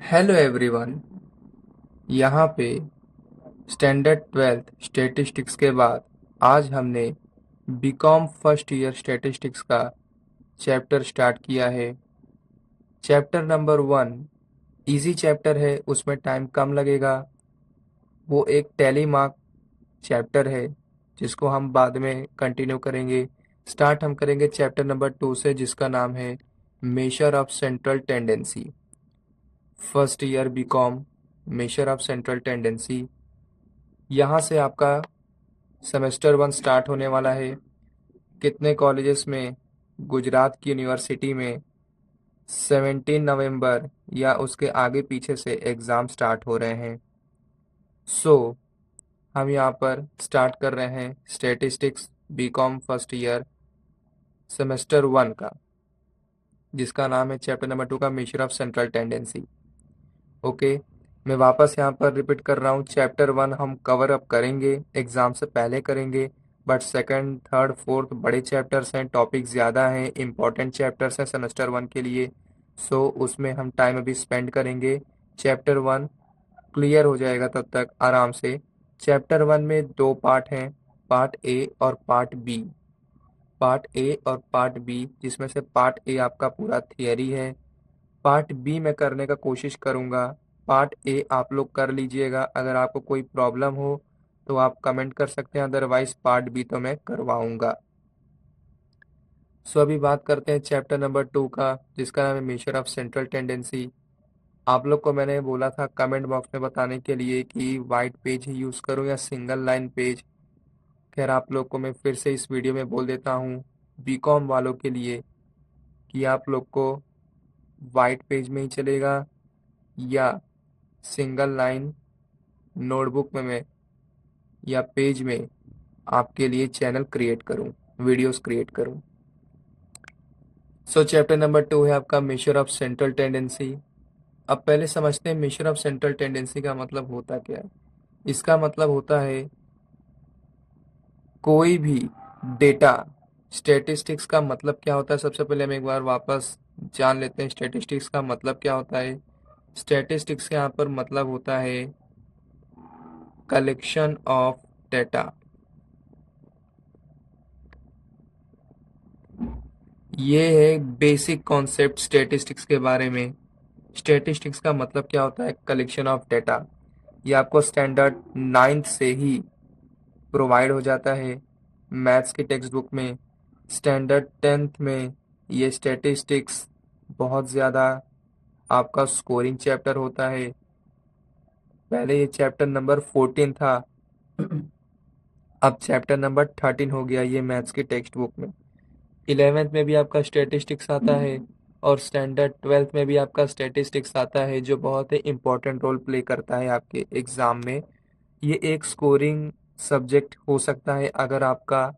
Hello everyone. यहाँ पे standard 12th statistics के बाद आज हमने बीकॉम फर्स्ट ईयर स्टैटिस्टिक्स का चैप्टर स्टार्ट किया है। चैप्टर नंबर 1 इजी चैप्टर है, उसमें टाइम कम लगेगा। वो एक टैली मार्क चैप्टर है जिसको हम बाद में कंटिन्यू करेंगे। स्टार्ट हम करेंगे चैप्टर नंबर 2 से, जिसका नाम है measure of central tendency. First year BCom measure of central tendency. यहाँ से आपका सेमेस्टर 1 स्टार्ट होने वाला है। कितने कॉलेजेस में? गुजरात की यूनिवर्सिटी में 17 नवंबर या उसके आगे पीछे से एग्ज़ाम स्टार्ट हो रहे हैं। सो हम यहाँ पर स्टार्ट कर रहे हैं statistics BCom first year semester 1 का, जिसका नाम है चैप्टर नंबर 2 का measure of central tendency. Okay, मैं वापस यहाँ पर रिपीट कर रहा हूँ। चैप्टर 1 हम कवर अप करेंगे, एग्ज़ाम से पहले करेंगे, बट सेकंड थर्ड फोर्थ बड़े चैप्टर्स हैं, टॉपिक ज़्यादा हैं, इंपॉर्टेंट चैप्टर्स हैं सेमेस्टर 1 के लिए। सो उसमें हम टाइम अभी स्पेंड करेंगे। चैप्टर 1 क्लियर हो जाएगा तब तक आराम से। चैप्टर 1 में दो पार्ट हैं, पार्ट ए और पार्ट बी। पार्ट ए और पार्ट बी, जिसमें से पार्ट ए आपका पूरा थियरी है, पार्ट बी मैं करने का कोशिश करूँगा। पार्ट ए आप लोग कर लीजिएगा। अगर आपको कोई प्रॉब्लम हो तो आप कमेंट कर सकते हैं, अदरवाइज पार्ट बी तो मैं करवाऊँगा। सो अभी बात करते हैं चैप्टर नंबर 2 का, जिसका नाम है मेजर ऑफ सेंट्रल टेंडेंसी। आप लोग को मैंने बोला था कमेंट बॉक्स में बताने के लिए कि वाइट पेज ही यूज़ करूँ या सिंगल लाइन पेज। खैर, आप लोग को मैं फिर से इस वीडियो में बोल देता हूँ बीकॉम वालों के लिए कि आप लोग को वाइट पेज में ही चलेगा या सिंगल लाइन नोटबुक में मैं या पेज में आपके लिए चैनल क्रिएट करूं, वीडियोस क्रिएट करूं। सो चैप्टर नंबर 2 है आपका मेजर ऑफ सेंट्रल टेंडेंसी। अब पहले समझते हैं मेजर ऑफ सेंट्रल टेंडेंसी का मतलब होता क्या है। इसका मतलब होता है कोई भी डेटा। स्टैटिस्टिक्स का मतलब क्या होता है, सबसे पहले हम एक बार वापस जान लेते हैं स्टैटिस्टिक्स का मतलब क्या होता है। स्टैटिस्टिक्स के यहाँ पर मतलब होता है कलेक्शन ऑफ डेटा। ये है बेसिक कॉन्सेप्ट स्टैटिस्टिक्स के बारे में। स्टैटिस्टिक्स का मतलब क्या होता है, कलेक्शन ऑफ डेटा। ये आपको स्टैंडर्ड 9th से ही प्रोवाइड हो जाता है मैथ्स की टेक्स्ट बुक में। स्टैंडर्ड 10th में ये स्टैटिस्टिक्स बहुत ज़्यादा आपका स्कोरिंग चैप्टर होता है। पहले ये चैप्टर नंबर 14 था, अब चैप्टर नंबर 13 हो गया ये मैथ्स की टेक्स्ट बुक में। 11th में भी आपका स्टैटिस्टिक्स आता है और स्टैंडर्ड 12th में भी आपका स्टैटिस्टिक्स आता है, जो बहुत ही इंपॉर्टेंट रोल प्ले करता है आपके एग्ज़ाम में। ये एक स्कोरिंग सब्जेक्ट हो सकता है अगर आपका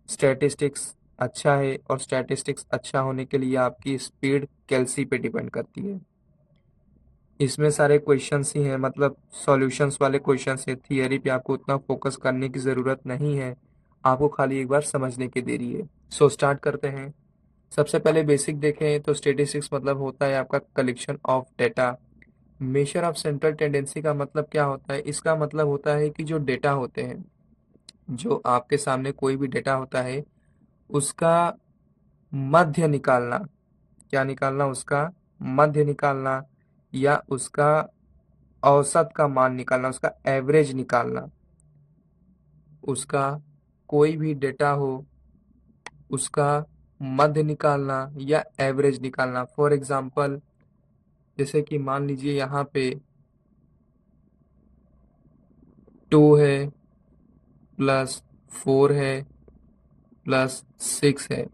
स्टैटिस्टिक्स अच्छा है, और स्टैटिस्टिक्स अच्छा होने के लिए आपकी स्पीड कैलसी पे डिपेंड करती है। इसमें सारे क्वेश्चंस ही हैं, मतलब सॉल्यूशंस वाले क्वेश्चंस हैं। थियरी पे आपको उतना फोकस करने की ज़रूरत नहीं है, आपको खाली एक बार समझने की देरी है। सो स्टार्ट करते हैं। सबसे पहले बेसिक देखें तो स्टेटिस्टिक्स मतलब होता है आपका collection of data. Major of central tendency का मतलब क्या होता है, इसका मतलब होता है कि जो डेटा होते हैं, जो आपके सामने कोई भी डेटा होता है, उसका मध्य निकालना। क्या निकालना? उसका मध्य निकालना, या उसका औसत का मान निकालना, उसका एवरेज निकालना। उसका कोई भी डेटा हो, उसका मध्य निकालना या एवरेज निकालना। फॉर एग्जांपल, जैसे कि मान लीजिए यहाँ पे 2 है, +4 है, +6 है,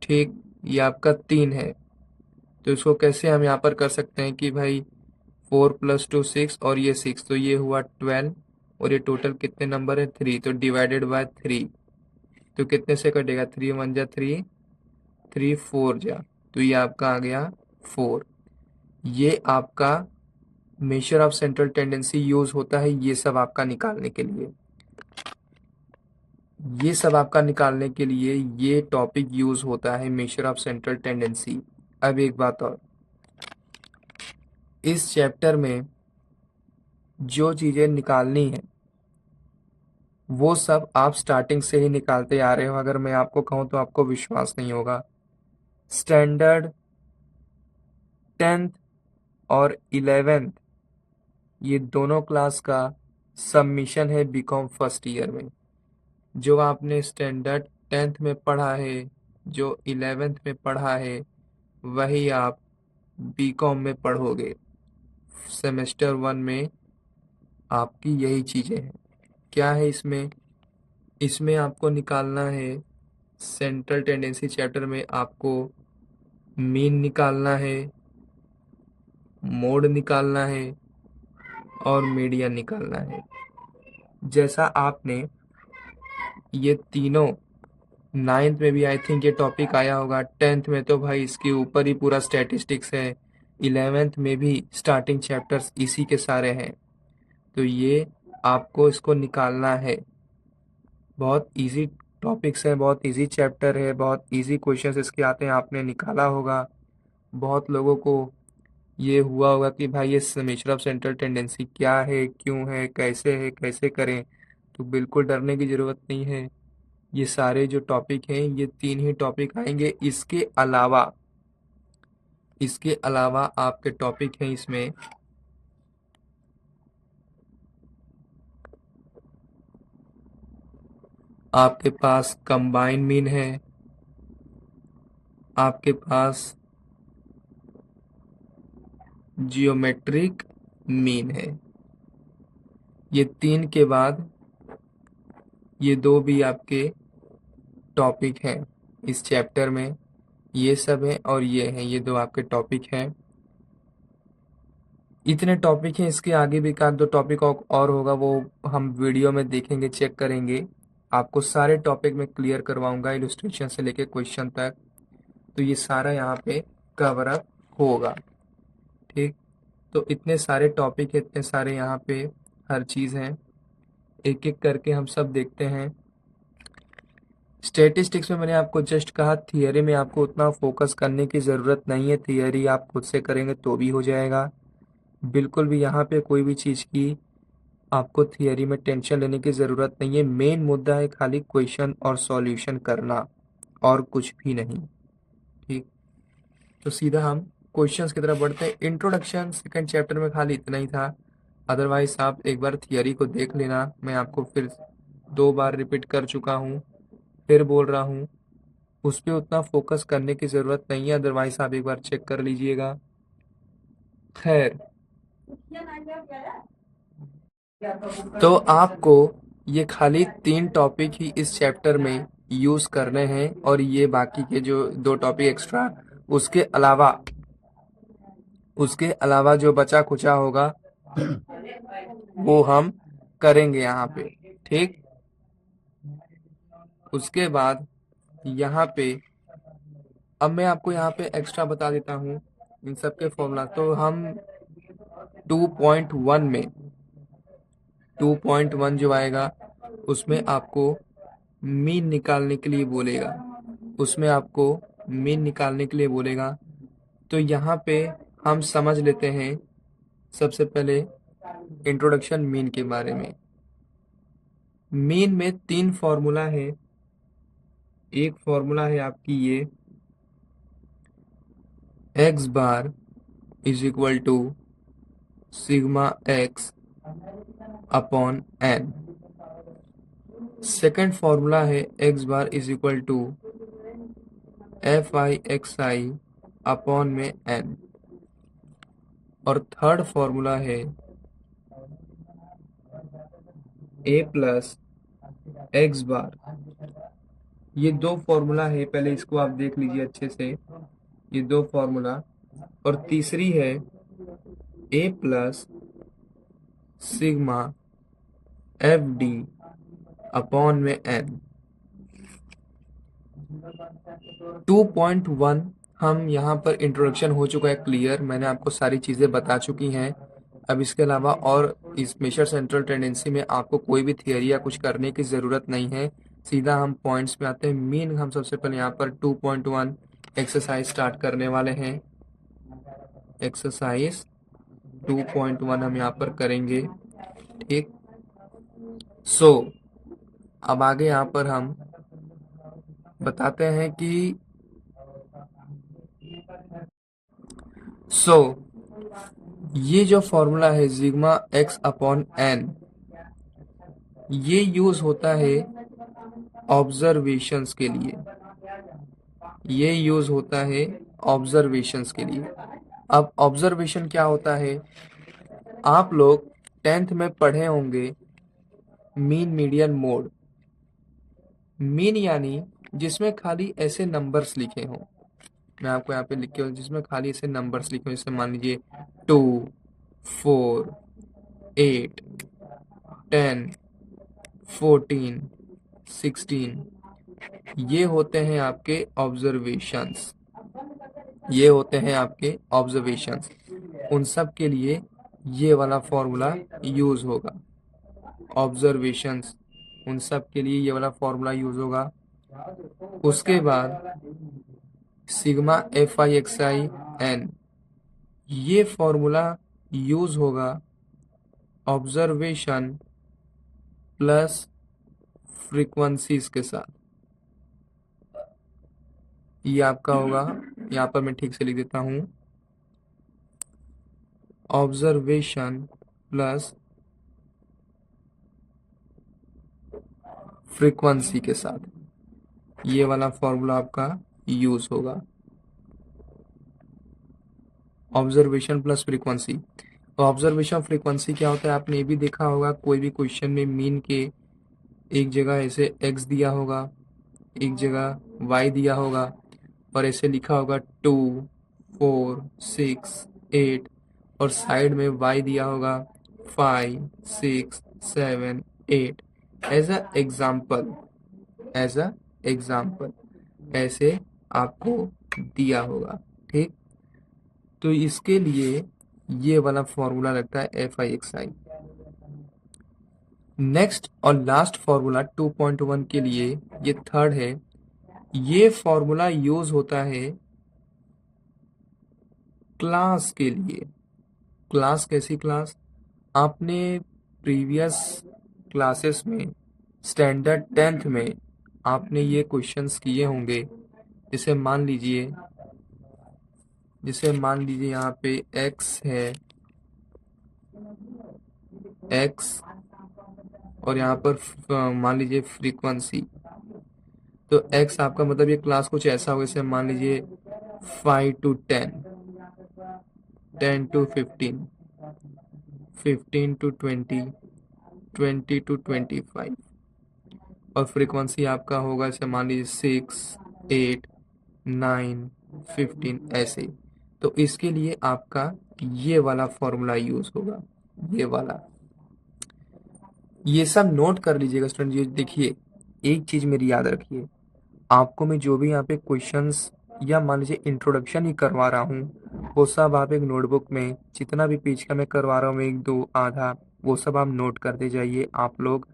ठीक। ये आपका 3 है। तो इसको कैसे हम यहाँ पर कर सकते हैं कि भाई 4 + 2 6 और ये 6, तो ये हुआ 12, और ये टोटल कितने नंबर है? 3, तो डिवाइडेड बाय 3। तो कितने से कटेगा? 3 × 1 = 3, 3 × 4 = तो ये आपका आ गया 4। ये आपका major of central tendency use होता है ये सब आपका निकालने के लिए। ये सब आपका निकालने के लिए ये टॉपिक यूज होता है, मेजर ऑफ सेंट्रल टेंडेंसी। अब एक बात और, इस चैप्टर में जो चीज़ें निकालनी है वो सब आप स्टार्टिंग से ही निकालते आ रहे हो। अगर मैं आपको कहूँ तो आपको विश्वास नहीं होगा। स्टैंडर्ड 10th और 11th ये दोनों क्लास का सबमिशन है बीकॉम फर्स्ट ईयर में। जो आपने स्टैंडर्ड 10th में पढ़ा है, जो 11th में पढ़ा है, वही आप बीकॉम में पढ़ोगे। सेमेस्टर 1 में आपकी यही चीज़ें हैं। क्या है इसमें? इसमें आपको निकालना है, सेंट्रल टेंडेंसी चैप्टर में आपको मीन निकालना है, मोड निकालना है और मीडियन निकालना है। जैसा आपने ये तीनों 9th में भी आई थिंक ये टॉपिक आया होगा, 10th में तो भाई इसके ऊपर ही पूरा स्टैटिस्टिक्स है, 11th में भी स्टार्टिंग चैप्टर्स इसी के सारे हैं। तो ये आपको इसको निकालना है। बहुत इजी टॉपिक्स है, बहुत इजी चैप्टर है, बहुत इजी क्वेश्चंस इसके आते हैं, आपने निकाला होगा। बहुत लोगों को ये हुआ होगा कि भाई ये समेशन ऑफ सेंट्रल टेंडेंसी क्या है, क्यों है, कैसे करें। तो बिल्कुल डरने की ज़रूरत नहीं है। ये सारे जो टॉपिक हैं ये 3 ही टॉपिक आएंगे। इसके अलावा आपके टॉपिक हैं इसमें आपके पास कंबाइन मीन है, आपके पास जियोमेट्रिक मीन है। ये 3 के बाद ये 2 भी आपके टॉपिक हैं इस चैप्टर में। ये सब हैं और ये हैं, ये 2 आपके टॉपिक हैं। इतने टॉपिक हैं, इसके आगे भी का 2 टॉपिक और होगा, वो हम वीडियो में देखेंगे, चेक करेंगे। आपको सारे टॉपिक में क्लियर करवाऊंगा, इलस्ट्रेशन से लेके क्वेश्चन तक। तो ये सारा यहाँ पे कवर अप होगा। ठीक, तो इतने सारे टॉपिक है, इतने सारे यहाँ पे हर चीज़ हैं, एक एक करके हम सब देखते हैं। स्टैटिस्टिक्स में मैंने आपको जस्ट कहा, थियरी में आपको उतना फोकस करने की ज़रूरत नहीं है, थियरी आप खुद से करेंगे तो भी हो जाएगा। बिल्कुल भी यहाँ पे कोई भी चीज़ की आपको थियरी में टेंशन लेने की ज़रूरत नहीं है। मेन मुद्दा है खाली क्वेश्चन और सॉल्यूशन करना, और कुछ भी नहीं। ठीक, तो सीधा हम क्वेश्चंस की तरफ बढ़ते हैं। इंट्रोडक्शन सेकंड चैप्टर में खाली इतना ही था। अदरवाइज आप एक बार थियरी को देख लेना, मैं आपको फिर 2 बार रिपीट कर चुका हूँ, फिर बोल रहा हूँ। उस पर उतना फोकस करने की ज़रूरत नहीं है, अदरवाइज आप एक बार चेक कर लीजिएगा। खैर, तो आपको ये खाली 3 टॉपिक ही इस चैप्टर में यूज़ करने हैं, और ये बाकी के जो 2 टॉपिक एक्स्ट्रा, उसके अलावा जो बचा खुचा होगा वो हम करेंगे यहाँ पे। ठीक, उसके बाद यहाँ पे अब मैं आपको यहाँ पे एक्स्ट्रा बता देता हूँ इन सब के फॉर्मूला। तो हम 2.1 में 2.1 जो आएगा उसमें आपको मीन निकालने के लिए बोलेगा, तो यहाँ पे हम समझ लेते हैं सबसे पहले इंट्रोडक्शन मीन के बारे में। मीन में 3 फॉर्मूला है। एक फॉर्मूला है आपकी ये x bar is equal to sigma x upon n. Second formula है x bar is equal to f I x I upon में एन। और थर्ड फॉर्मूला है ए प्लस एक्स बार। ये 2 फॉर्मूला है, पहले इसको आप देख लीजिए अच्छे से, ये 2 फॉर्मूला। और तीसरी है a plus sigma f d upon में एन। 2.1 हम यहाँ पर इंट्रोडक्शन हो चुका है क्लियर, मैंने आपको सारी चीज़ें बता चुकी हैं। अब इसके अलावा और इस मेजर सेंट्रल टेंडेंसी में आपको कोई भी थियरी या कुछ करने की ज़रूरत नहीं है, सीधा हम पॉइंट्स पे आते हैं। मीन हम सबसे पहले यहाँ पर 2.1 एक्सरसाइज स्टार्ट करने वाले हैं। एक्सरसाइज 2.1 हम यहाँ पर करेंगे। ठीक, सो अब आगे यहाँ पर हम बताते हैं कि ये जो फॉर्मूला है सिग्मा एक्स अपॉन एन, ये यूज होता है ऑब्जर्वेशंस के लिए। ये यूज होता है ऑब्जर्वेशंस के लिए। अब ऑब्जर्वेशन क्या होता है? आप लोग 10th में पढ़े होंगे मीन मीडियन मोड। मीन यानी जिसमें खाली ऐसे नंबर्स लिखे हों। मैं आपको यहाँ पे लिख के जिसमें खाली ऐसे नंबर्स लिखे हों, जैसे मान लीजिए 2, 4, 8, 10, 14, 16, ये होते हैं आपके ऑब्जर्वेशंस। ये होते हैं आपके ऑब्जर्वेशंस। उन सब के लिए ये वाला फॉर्मूला यूज होगा। ऑब्जर्वेशंस, उन सब के लिए ये वाला फॉर्मूला यूज होगा। उसके बाद sigma F I x I N, ये फॉर्मूला यूज होगा ऑब्जर्वेशन प्लस फ्रीक्वेंसीज के साथ। ये आपका होगा, यहाँ पर मैं ठीक से लिख देता हूँ, ऑब्जर्वेशन प्लस फ्रीक्वेंसी के साथ ये वाला फॉर्मूला आपका यूज होगा। Observation plus frequency. तो ऑब्जर्वेशन फ्रीक्वेंसी क्या होता है? आपने ये भी देखा होगा, कोई भी क्वेश्चन में मीन के एक जगह ऐसे x दिया होगा, एक जगह y दिया होगा, और ऐसे लिखा होगा 2, 4, 6, 8, और साइड में y दिया होगा 5, 6, 7, 8। As a example, as a example ऐसे आपको दिया होगा। ठीक, तो इसके लिए ये वाला फॉर्मूला लगता है F I x I. Next और लास्ट फॉर्मूला 2.1 के लिए, ये थर्ड है, ये फॉर्मूला यूज होता है क्लास के लिए। क्लास कैसी क्लास? आपने प्रीवियस क्लासेस में स्टैंडर्ड 10th में आपने ये क्वेश्चंस किए होंगे। जैसे मान लीजिए यहाँ पे x है, x, और यहाँ पर मान लीजिए फ्रीक्वेंसी। तो x आपका मतलब ये क्लास कुछ ऐसा होगा, जैसे मान लीजिए 5 to 10, 10 to 15, 15 to 20, 20 to 25, और फ्रीक्वेंसी आपका होगा जैसे मान लीजिए 6, 8, 9, 15 ऐसे। तो इसके लिए आपका ये वाला फॉर्मूला यूज होगा, ये वाला। ये सब नोट कर लीजिएगा स्टूडेंट। ये देखिए, एक चीज मेरी याद रखिए, आपको मैं जो भी यहाँ पे क्वेश्चंस या मान लीजिए इंट्रोडक्शन ही करवा रहा हूँ, वो सब आप एक नोटबुक में जितना भी पेज का मैं करवा रहा हूँ, एक दो आधा, वो सब आप नोट करते जाइए। आप लोग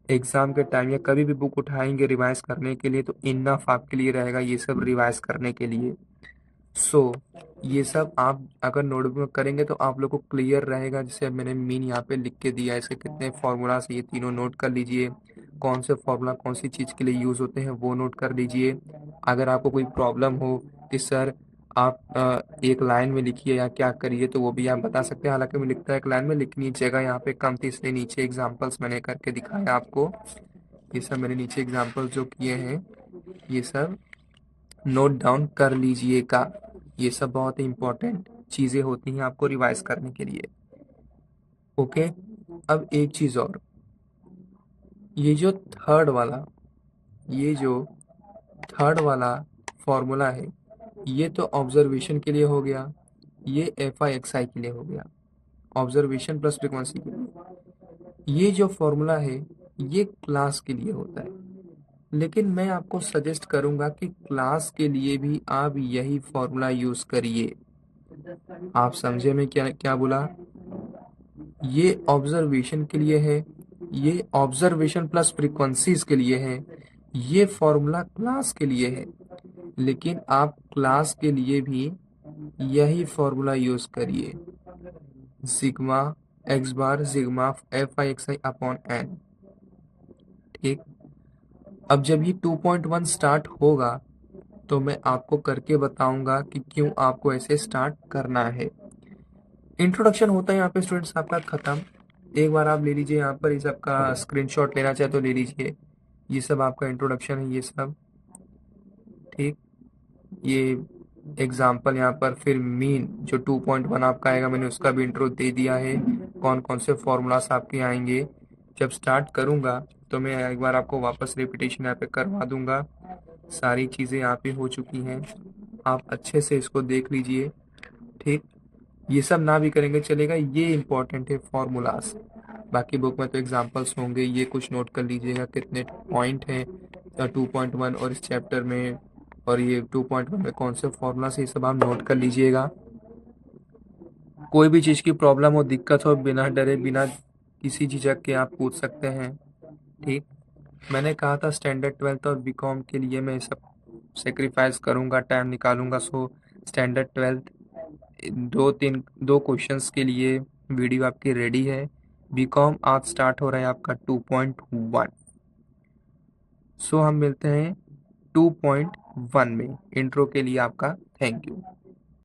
एग्जाम के टाइम या कभी भी बुक उठाएंगे रिवाइज करने के लिए, तो इनफ आपके लिए रहेगा ये सब रिवाइज करने के लिए। ये सब आप अगर नोटबुक में करेंगे तो आप लोग को क्लियर रहेगा। जैसे मैंने मीन यहाँ पे लिख के दिया है, इसके कितने फॉर्मूला से, ये तीनों नोट कर लीजिए। कौन से फॉर्मूला कौन सी चीज़ के लिए यूज़ होते हैं वो नोट कर लीजिए। अगर आपको कोई प्रॉब्लम हो कि सर आप एक लाइन में लिखिए या क्या करिए, तो वो भी आप बता सकते हैं। हालांकि मैं लिखता है एक लाइन में, लेकिन ये जगह यहाँ पे कम थी, इसलिए नीचे एग्जाम्पल्स मैंने करके दिखाया आपको। ये सब मैंने नीचे एग्जाम्पल जो किए हैं, ये सब नोट डाउन कर लीजिएगा। ये सब बहुत ही इंपॉर्टेंट चीज़ें होती हैं आपको रिवाइज करने के लिए। ओके, अब एक चीज़ और, ये जो थर्ड वाला फॉर्मूला है, ये तो ऑब्जर्वेशन के लिए हो गया, ये एफ आई एक्स आई के लिए हो गया, ऑब्जर्वेशन प्लस फ्रीक्वेंसी के लिए। ये जो फॉर्मूला है ये क्लास के लिए होता है, लेकिन मैं आपको सजेस्ट करूंगा कि क्लास के लिए भी आप यही फॉर्मूला यूज करिए। आप समझे मैं क्या क्या बोला? ये ऑब्जर्वेशन के लिए है, ये ऑब्जर्वेशन प्लस फ्रीक्वेंसीज के लिए है, ये फॉर्मूला क्लास के लिए है, लेकिन आप क्लास के लिए भी यही फॉर्मूला यूज करिए। Sigma X bar sigma F आई एक्स आई अपॉन एन। ठीक। अब जब ये 2.1 स्टार्ट होगा तो मैं आपको करके बताऊंगा कि क्यों आपको ऐसे स्टार्ट करना है। इंट्रोडक्शन होता है यहाँ पे स्टूडेंट्स आपका खत्म। एक बार आप ले लीजिए, यहाँ पर इस आपका स्क्रीनशॉट लेना चाहे तो ले लीजिए। ये सब आपका इंट्रोडक्शन है ये सब। ठीक। ये एग्जाम्पल यहाँ पर, फिर मीन जो 2.1 आपका आएगा, मैंने उसका भी इंट्रो दे दिया है, कौन कौन से फॉर्मूलास आपके आएंगे। जब स्टार्ट करूँगा तो मैं एक बार आपको वापस रिपीटेशन यहाँ पे करवा दूंगा। सारी चीज़ें यहाँ पे हो चुकी हैं, आप अच्छे से इसको देख लीजिए। ठीक। ये सब ना भी करेंगे चलेगा, ये इंपॉर्टेंट है फॉर्मूलास। बाकी बुक में तो एग्जाम्पल्स होंगे, ये कुछ नोट कर लीजिएगा कितने पॉइंट हैं 2.1 और इस चैप्टर में, और ये 2.1 में कौन से फॉर्मूलास, ये सब आप नोट कर लीजिएगा। कोई भी चीज़ की प्रॉब्लम हो, दिक्कत हो, बिना डरे बिना किसी झिझक के आप पूछ सकते हैं। ठीक। मैंने कहा था स्टैंडर्ड 12th और बीकॉम के लिए मैं सब सेक्रीफाइस करूंगा, टाइम निकालूंगा। सो स्टैंडर्ड 12th दो क्वेश्चंस के लिए वीडियो आपकी रेडी है। बीकॉम आज स्टार्ट हो रहा है आपका 2.1। सो हम मिलते हैं 2.1 में। इंट्रो के लिए आपका थैंक यू।